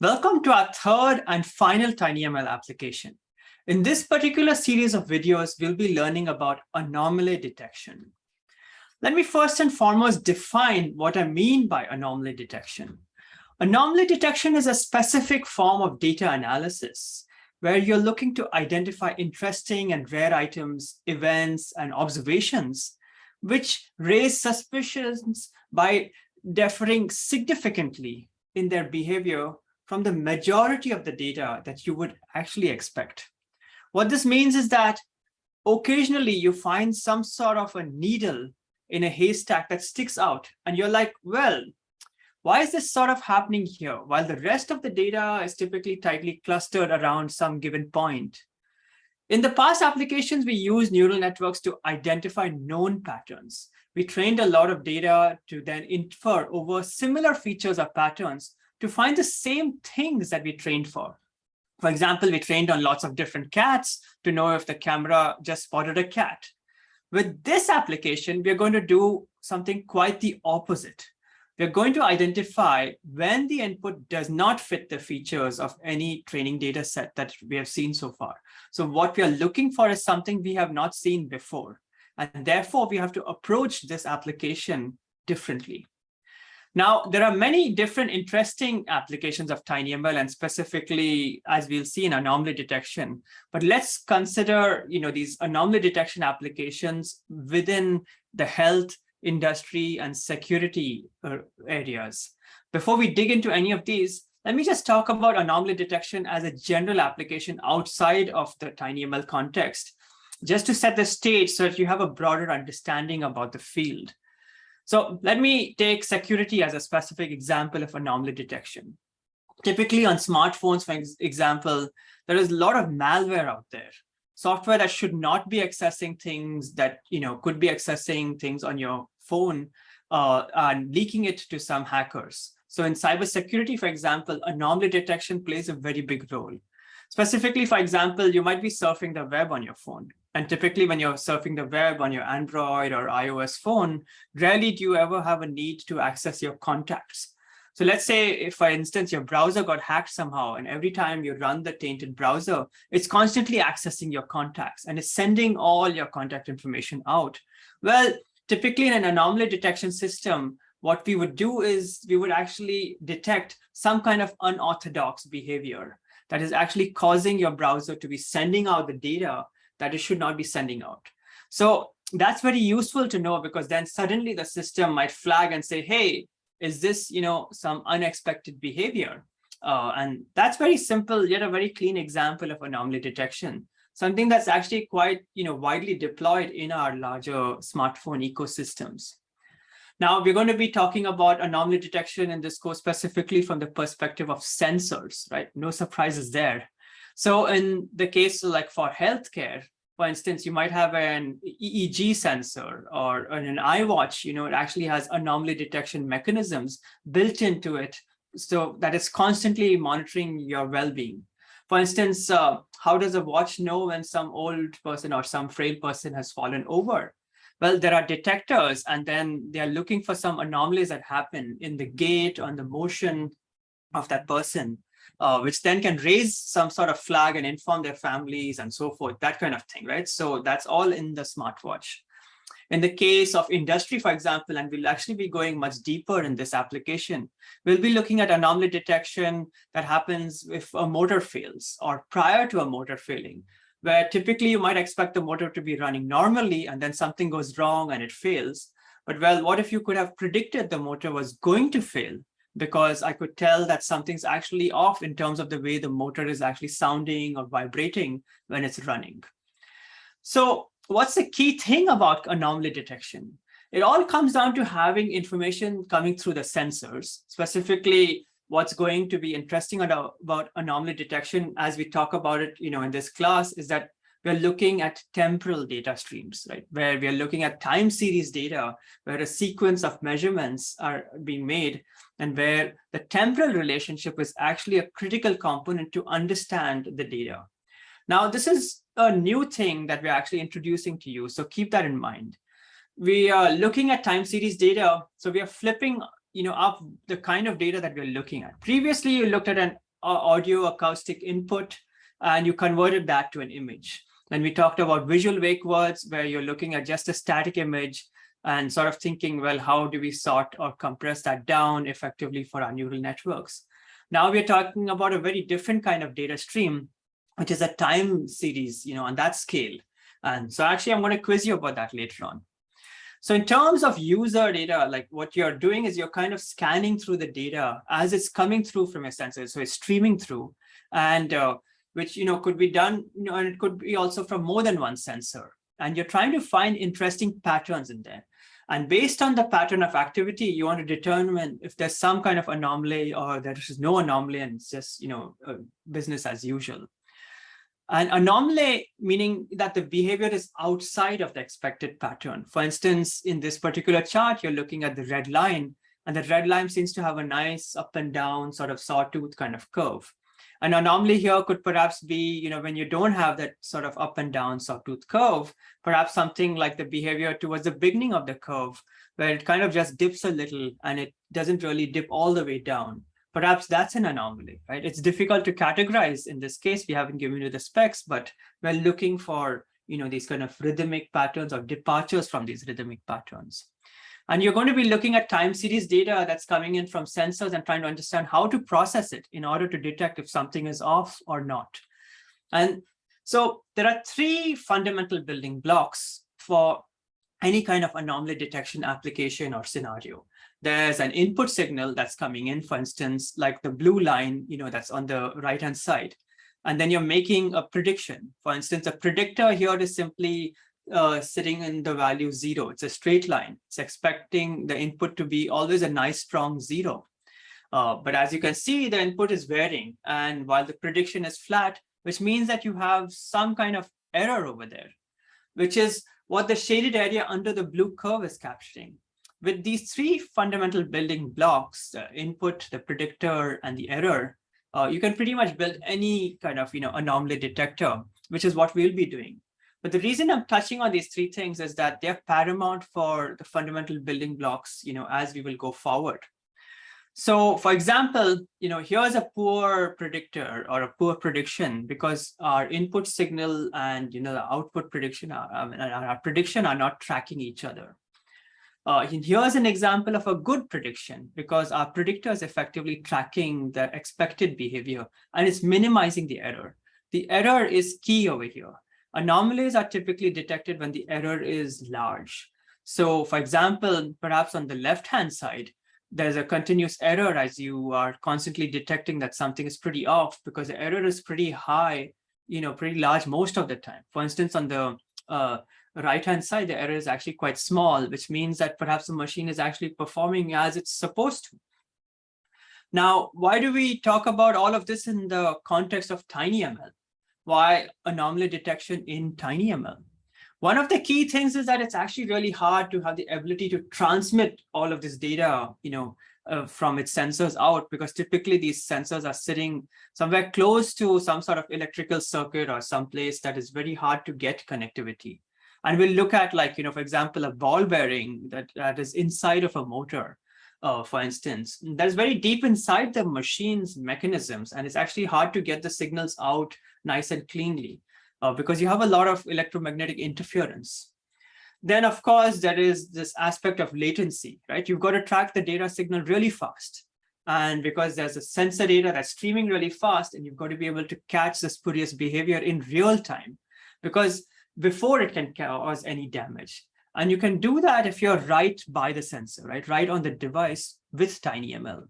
Welcome to our third and final TinyML application. In this particular series of videos, we'll be learning about anomaly detection. Let me first and foremost define what I mean by anomaly detection. Anomaly detection is a specific form of data analysis where you're looking to identify interesting and rare items, events, and observations which raise suspicions by differing significantly in their behavior from the majority of the data that you would actually expect. What this means is that occasionally you find some sort of a needle in a haystack that sticks out, and you're like, well, why is this sort of happening here while the rest of the data is typically tightly clustered around some given point? In the past applications, we used neural networks to identify known patterns. We trained a lot of data to then infer over similar features or patterns to find the same things that we trained for. For example, we trained on lots of different cats to know if the camera just spotted a cat. With this application, we're going to do something quite the opposite. We're going to identify when the input does not fit the features of any training data set that we have seen so far. So what we are looking for is something we have not seen before. And therefore, we have to approach this application differently. Now, there are many different interesting applications of TinyML, and specifically, as we'll see in anomaly detection. But let's consider, these anomaly detection applications within the health, industry, and security areas. Before we dig into any of these, let me just talk about anomaly detection as a general application outside of the TinyML context, just to set the stage so that you have a broader understanding about the field. So let me take security as a specific example of anomaly detection. Typically on smartphones, for example, there is a lot of malware out there, software that should not be accessing things that could be accessing things on your phone and leaking it to some hackers. So in cybersecurity, for example, anomaly detection plays a very big role. Specifically, for example, you might be surfing the web on your phone. And typically when you're surfing the web on your Android or iOS phone, rarely do you ever have a need to access your contacts. So let's say, if, for instance, your browser got hacked somehow, and every time you run the tainted browser, it's constantly accessing your contacts and it's sending all your contact information out. Well, typically in an anomaly detection system, what we would do is we would actually detect some kind of unorthodox behavior that is actually causing your browser to be sending out the data that it should not be sending out. So that's very useful to know, because then suddenly the system might flag and say, hey, is this some unexpected behavior? And that's very simple, yet a very clean example of anomaly detection, something that's actually quite widely deployed in our larger smartphone ecosystems. Now, we're going to be talking about anomaly detection in this course specifically from the perspective of sensors, right? No surprises there. So in the case like for healthcare, for instance, you might have an EEG sensor or an iWatch, it actually has anomaly detection mechanisms built into it, so that it's constantly monitoring your well-being. For instance, how does a watch know when some old person or some frail person has fallen over? Well, there are detectors, and then they are looking for some anomalies that happen in the gait, on the motion of that person, which then can raise some sort of flag and inform their families and so forth, that kind of thing, right? So that's all in the smartwatch. In the case of industry, for example, and we'll actually be going much deeper in this application, we'll be looking at anomaly detection that happens if a motor fails or prior to a motor failing, where typically you might expect the motor to be running normally and then something goes wrong and it fails. But well, what if you could have predicted the motor was going to fail? Because I could tell that something's actually off in terms of the way the motor is actually sounding or vibrating when it's running. So what's the key thing about anomaly detection? It all comes down to having information coming through the sensors. Specifically, what's going to be interesting about anomaly detection as we talk about it in this class is that we're looking at temporal data streams, right? Where we're looking at time series data, where a sequence of measurements are being made, and where the temporal relationship is actually a critical component to understand the data. Now, this is a new thing that we're actually introducing to you, so keep that in mind. We are looking at time series data, so we are flipping up the kind of data that we're looking at. Previously, you looked at an audio acoustic input, and you converted that to an image. And we talked about visual wake words, where you're looking at just a static image and sort of thinking, well, how do we sort or compress that down effectively for our neural networks? Now we're talking about a very different kind of data stream, which is a time series, on that scale. And so actually, I'm going to quiz you about that later on. So in terms of user data, like what you're doing is you're kind of scanning through the data as it's coming through from your sensors. So it's streaming through, and which could be done, and it could be also from more than one sensor. And you're trying to find interesting patterns in there. And based on the pattern of activity, you want to determine if there's some kind of anomaly or there is no anomaly and it's just business as usual. An anomaly meaning that the behavior is outside of the expected pattern. For instance, in this particular chart, you're looking at the red line, and the red line seems to have a nice up and down sort of sawtooth kind of curve. An anomaly here could perhaps be, when you don't have that sort of up and down sawtooth curve, perhaps something like the behavior towards the beginning of the curve, where it kind of just dips a little and it doesn't really dip all the way down. Perhaps that's an anomaly, right? It's difficult to categorize in this case. We haven't given you the specs, but we're looking for, these kind of rhythmic patterns or departures from these rhythmic patterns. And you're going to be looking at time series data that's coming in from sensors and trying to understand how to process it in order to detect if something is off or not. And so there are three fundamental building blocks for any kind of anomaly detection application or scenario. There's an input signal that's coming in, for instance, like the blue line, that's on the right-hand side. And then you're making a prediction. For instance, a predictor here is simply sitting in the value 0. It's a straight line. It's expecting the input to be always a nice strong 0. But as you can see, the input is varying. And while the prediction is flat, which means that you have some kind of error over there, which is what the shaded area under the blue curve is capturing. With these three fundamental building blocks, the input, the predictor, and the error, you can pretty much build any kind of anomaly detector, which is what we'll be doing. But the reason I'm touching on these three things is that they're paramount for the fundamental building blocks, as we will go forward. So for example, here's a poor predictor or a poor prediction because our input signal and the output prediction our prediction are not tracking each other. Here's an example of a good prediction because our predictor is effectively tracking the expected behavior and it's minimizing the error. The error is key over here. Anomalies are typically detected when the error is large. So for example, perhaps on the left-hand side, there's a continuous error as you are constantly detecting that something is pretty off because the error is pretty high, pretty large most of the time. For instance, on the right-hand side, the error is actually quite small, which means that perhaps the machine is actually performing as it's supposed to. Now, why do we talk about all of this in the context of TinyML? Why anomaly detection in TinyML? One of the key things is that it's actually really hard to have the ability to transmit all of this data, from its sensors out, because typically these sensors are sitting somewhere close to some sort of electrical circuit or some place that is very hard to get connectivity. And we'll look at, like, for example, a ball bearing that is inside of a motor, for instance, that is very deep inside the machine's mechanisms, and it's actually hard to get the signals out nice and cleanly because you have a lot of electromagnetic interference. Then, of course, there is this aspect of latency, right? You've got to track the data signal really fast. And because there's a sensor data that's streaming really fast, and you've got to be able to catch the spurious behavior in real time, because before it can cause any damage. And you can do that if you're right by the sensor, right on the device with TinyML.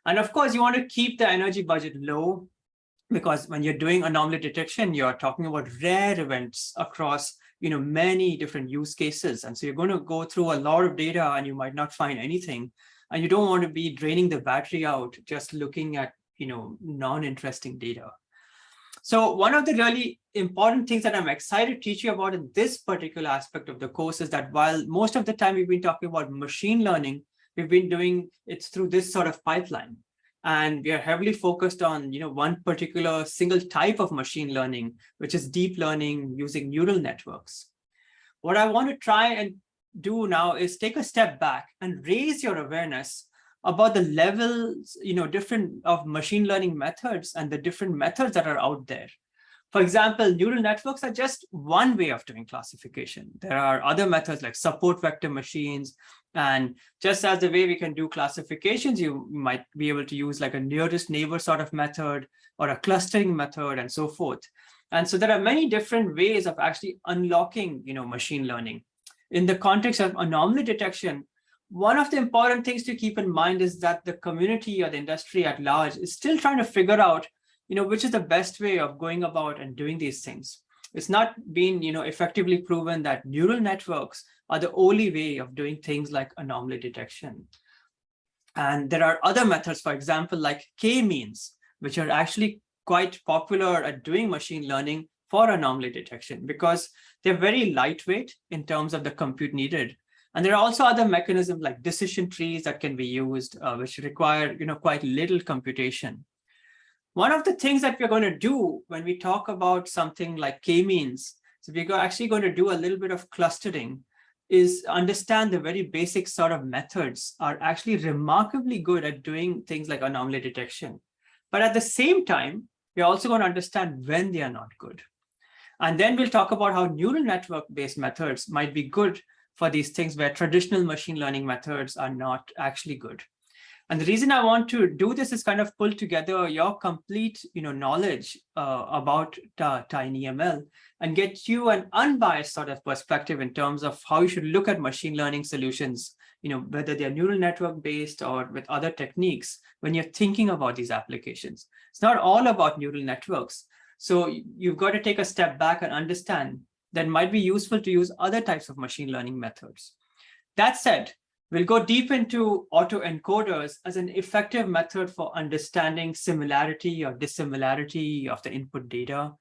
And of course, you want to keep the energy budget low, because when you're doing anomaly detection, you're talking about rare events across many different use cases. And so you're going to go through a lot of data and you might not find anything. And you don't want to be draining the battery out just looking at non-interesting data. So one of the really important things that I'm excited to teach you about in this particular aspect of the course is that while most of the time we've been talking about machine learning, we've been doing it through this sort of pipeline. And we are heavily focused on one particular single type of machine learning, which is deep learning using neural networks. What I want to try and do now is take a step back and raise your awareness about the levels, different of machine learning methods and the different methods that are out there. For example, neural networks are just one way of doing classification. There are other methods like support vector machines. And just as the way we can do classifications, you might be able to use like a nearest neighbor sort of method or a clustering method and so forth. And so there are many different ways of actually unlocking, machine learning. In the context of anomaly detection, one of the important things to keep in mind is that the community or the industry at large is still trying to figure out which is the best way of going about and doing these things. It's not been, effectively proven that neural networks are the only way of doing things like anomaly detection. And there are other methods, for example, like k-means, which are actually quite popular at doing machine learning for anomaly detection because they're very lightweight in terms of the compute needed. And there are also other mechanisms like decision trees that can be used, which require, quite little computation. One of the things that we're going to do when we talk about something like k-means, so we're actually going to do a little bit of clustering, is understand the very basic sort of methods are actually remarkably good at doing things like anomaly detection. But at the same time, we're also going to understand when they are not good. And then we'll talk about how neural network-based methods might be good for these things where traditional machine learning methods are not actually good. And the reason I want to do this is kind of pull together your complete, knowledge about TinyML and get you an unbiased sort of perspective in terms of how you should look at machine learning solutions, whether they're neural network based or with other techniques when you're thinking about these applications. It's not all about neural networks. So you've got to take a step back and understand that it might be useful to use other types of machine learning methods. That said, we'll go deep into autoencoders as an effective method for understanding similarity or dissimilarity of the input data.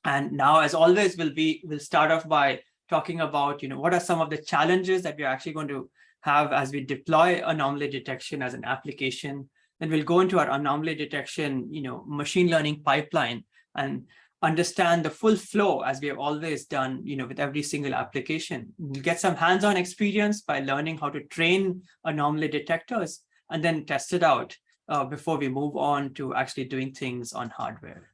And now, as always, we'll start off by talking about what are some of the challenges that we're actually going to have as we deploy anomaly detection as an application. Then we'll go into our anomaly detection machine learning pipeline and understand the full flow as we have always done, with every single application. We'll get some hands-on experience by learning how to train anomaly detectors and then test it out before we move on to actually doing things on hardware.